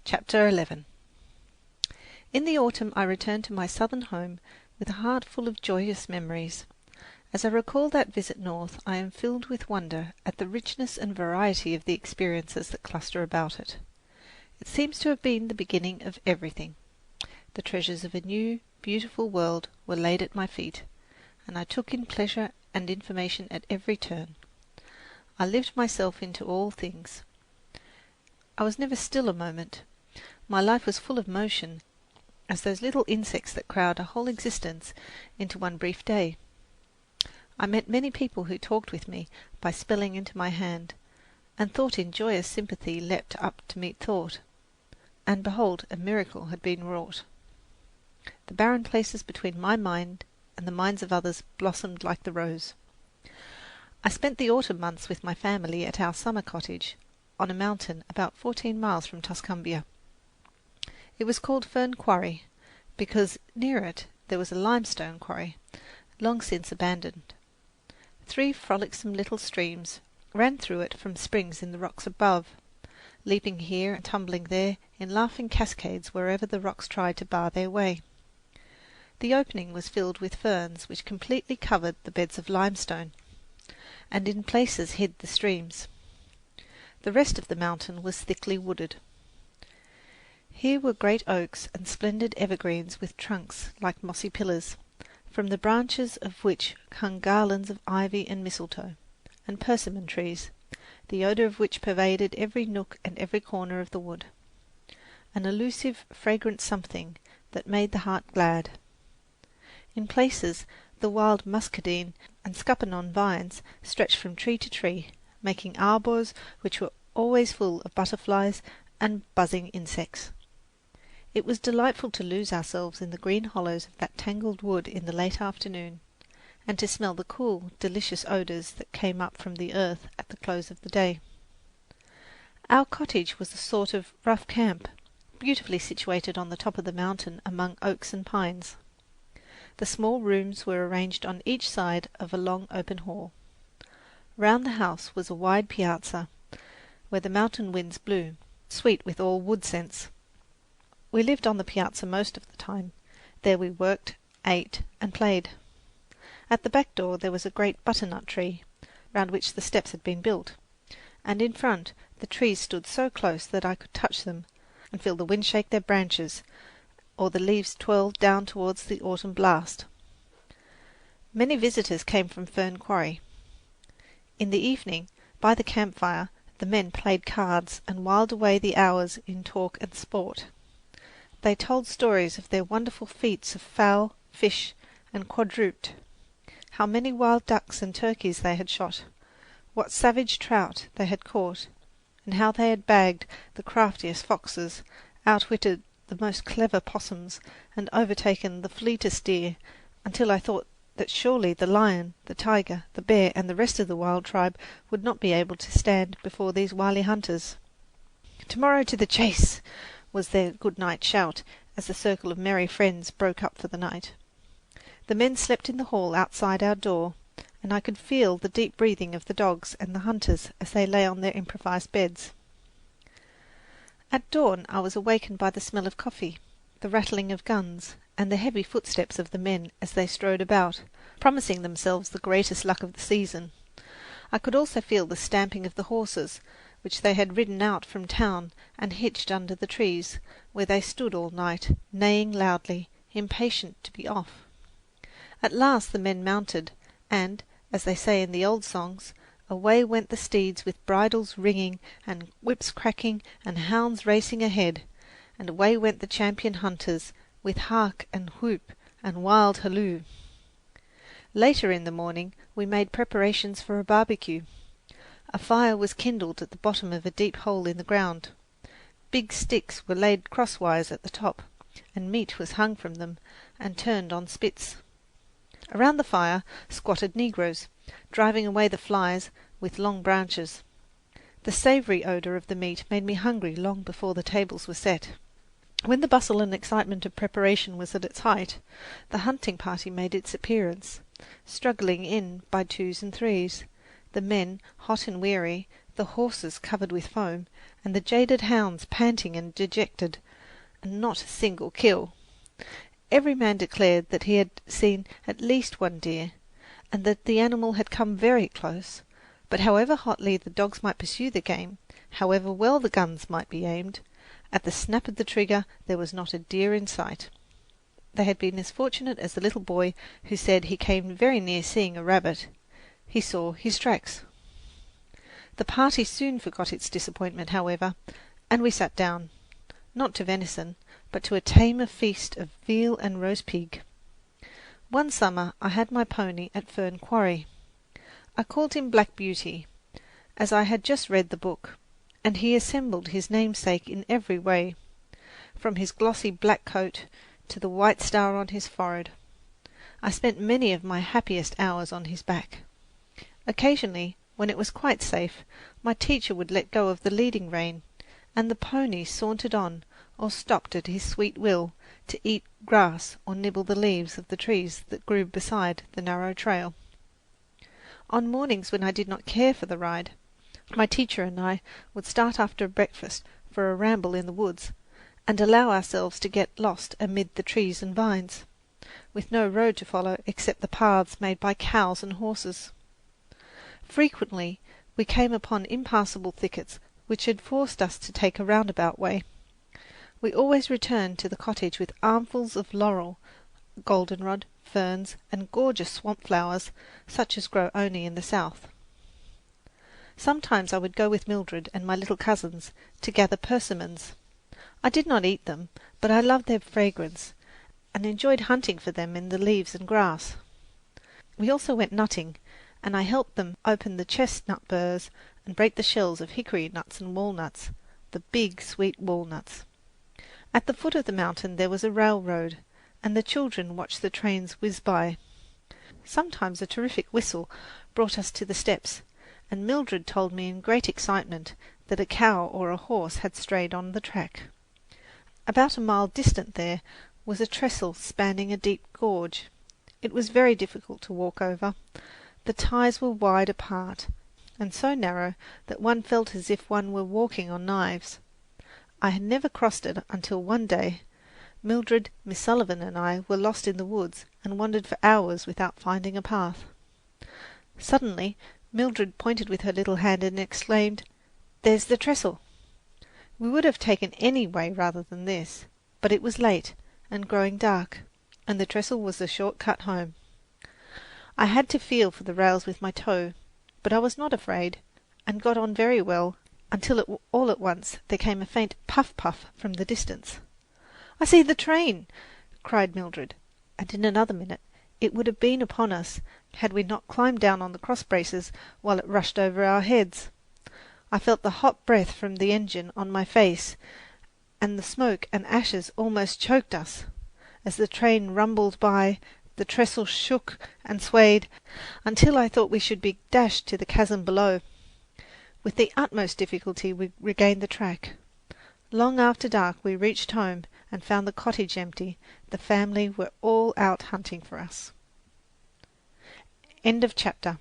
Chapter 11. In the autumn I returned to my southern home with a heart full of joyous memories. As I recall that visit north, I am filled with wonder at the richness and variety of the experiences that cluster about it. It seems to have been the beginning of everything. The treasures of a new, beautiful world were laid at my feet, and I took in pleasure and information at every turn. I lived myself into all things. I was never still a moment. My life was full of motion, as those little insects that crowd a whole existence into one brief day. I met many people who talked with me by spelling into my hand, and thought in joyous sympathy leapt up to meet thought. And behold, a miracle had been wrought. The barren places between my mind and the minds of others blossomed like the rose. I spent the autumn months with my family at our summer cottage on a mountain about 14 miles from Tuscumbia. It was called Fern Quarry because near it there was a limestone quarry, long since abandoned. 3 frolicsome little streams ran through it from springs in the rocks above, leaping here and tumbling there in laughing cascades wherever the rocks tried to bar their way. The opening was filled with ferns which completely covered the beds of limestone, and in places hid the streams. The rest of the mountain was thickly wooded. Here were great oaks and splendid evergreens with trunks like mossy pillars, from the branches of which hung garlands of ivy and mistletoe, and persimmon trees, the odour of which pervaded every nook and every corner of the wood. An elusive, fragrant something that made the heart glad. In places, the wild muscadine and scuppernong vines stretched from tree to tree, making arbours which were always full of butterflies and buzzing insects. It was delightful to lose ourselves in the green hollows of that tangled wood in the late afternoon, and to smell the cool, delicious odours that came up from the earth at the close of the day. Our cottage was a sort of rough camp, beautifully situated on the top of the mountain among oaks and pines. The small rooms were arranged on each side of a long open hall. Round the house was a wide piazza, where the mountain winds blew, sweet with all wood scents. We lived on the piazza most of the time. There we worked, ate, and played. At the back door there was a great butternut tree, round which the steps had been built, and in front the trees stood so close that I could touch them and feel the wind shake their branches, or the leaves twirl down towards the autumn blast. Many visitors came from Fern Quarry. In the evening, by the campfire, the men played cards and whiled away the hours in talk and sport. They told stories of their wonderful feats of fowl, fish, and quadruped, how many wild ducks and turkeys they had shot, what savage trout they had caught, and how they had bagged the craftiest foxes, outwitted the most clever possums, and overtaken the fleetest deer, until I thought that surely the lion, the tiger, the bear, and the rest of the wild tribe would not be able to stand before these wily hunters. "Tomorrow to the chase!" was their good-night shout as the circle of merry friends broke up for the night. The men slept in the hall outside our door, and I could feel the deep breathing of the dogs and the hunters as they lay on their improvised beds. At dawn I was awakened by the smell of coffee, the rattling of guns, and the heavy footsteps of the men as they strode about, promising themselves the greatest luck of the season. I could also feel the stamping of the horses, which they had ridden out from town and hitched under the trees, where they stood all night, neighing loudly, impatient to be off. At last the men mounted, and, as they say in the old songs, away went the steeds with bridles ringing and whips cracking and hounds racing ahead, and away went the champion hunters with hark and whoop and wild halloo. Later in the morning we made preparations for a barbecue. A fire was kindled at the bottom of a deep hole in the ground. Big sticks were laid crosswise at the top, and meat was hung from them and turned on spits. Around the fire squatted negroes, driving away the flies with long branches. The savoury odour of the meat made me hungry long before the tables were set. When the bustle and excitement of preparation was at its height, the hunting party made its appearance, struggling in by twos and threes, the men hot and weary, the horses covered with foam, and the jaded hounds panting and dejected, and not a single kill. Every man declared that he had seen at least one deer, and that the animal had come very close, but however hotly the dogs might pursue the game, however well the guns might be aimed, at the snap of the trigger there was not a deer in sight. They had been as fortunate as the little boy who said he came very near seeing a rabbit. He saw his tracks. The party soon forgot its disappointment, however, and we sat down, not to venison, but to a tamer feast of veal and roast pig. One summer I had my pony at Fern Quarry. I called him Black Beauty, as I had just read the book, and he resembled his namesake in every way, from his glossy black coat to the white star on his forehead. I spent many of my happiest hours on his back. Occasionally, when it was quite safe, my teacher would let go of the leading rein, and the pony sauntered on or stopped at his sweet will to eat grass or nibble the leaves of the trees that grew beside the narrow trail. On mornings when I did not care for the ride, my teacher and I would start after breakfast for a ramble in the woods, and allow ourselves to get lost amid the trees and vines, with no road to follow except the paths made by cows and horses. Frequently we came upon impassable thickets which had forced us to take a roundabout way. We always returned to the cottage with armfuls of laurel, goldenrod, ferns, and gorgeous swamp flowers, such as grow only in the south. Sometimes I would go with Mildred and my little cousins to gather persimmons. I did not eat them, but I loved their fragrance, and enjoyed hunting for them in the leaves and grass. We also went nutting, and I helped them open the chestnut burrs and break the shells of hickory nuts and walnuts, the big sweet walnuts. At the foot of the mountain there was a railroad, and the children watched the trains whiz by. Sometimes a terrific whistle brought us to the steps, and Mildred told me in great excitement that a cow or a horse had strayed on the track. About a mile distant there was a trestle spanning a deep gorge. It was very difficult to walk over. The ties were wide apart, and so narrow that one felt as if one were walking on knives. I had never crossed it until one day Mildred, Miss Sullivan, and I were lost in the woods and wandered for hours without finding a path. Suddenly Mildred pointed with her little hand and exclaimed, "There's the trestle!" We would have taken any way rather than this, but it was late and growing dark, and the trestle was the short cut home. I had to feel for the rails with my toe, but I was not afraid, and got on very well until all at once there came a faint puff-puff from the distance. "I see the train!" cried Mildred, and in another minute it would have been upon us had we not climbed down on the cross braces while it rushed over our heads. I felt the hot breath from the engine on my face, and the smoke and ashes almost choked us. As the train rumbled by, the trestle shook and swayed until I thought we should be dashed to the chasm below. With the utmost difficulty we regained the track. Long after dark we reached home and found the cottage empty. The family were all out hunting for us. End of chapter.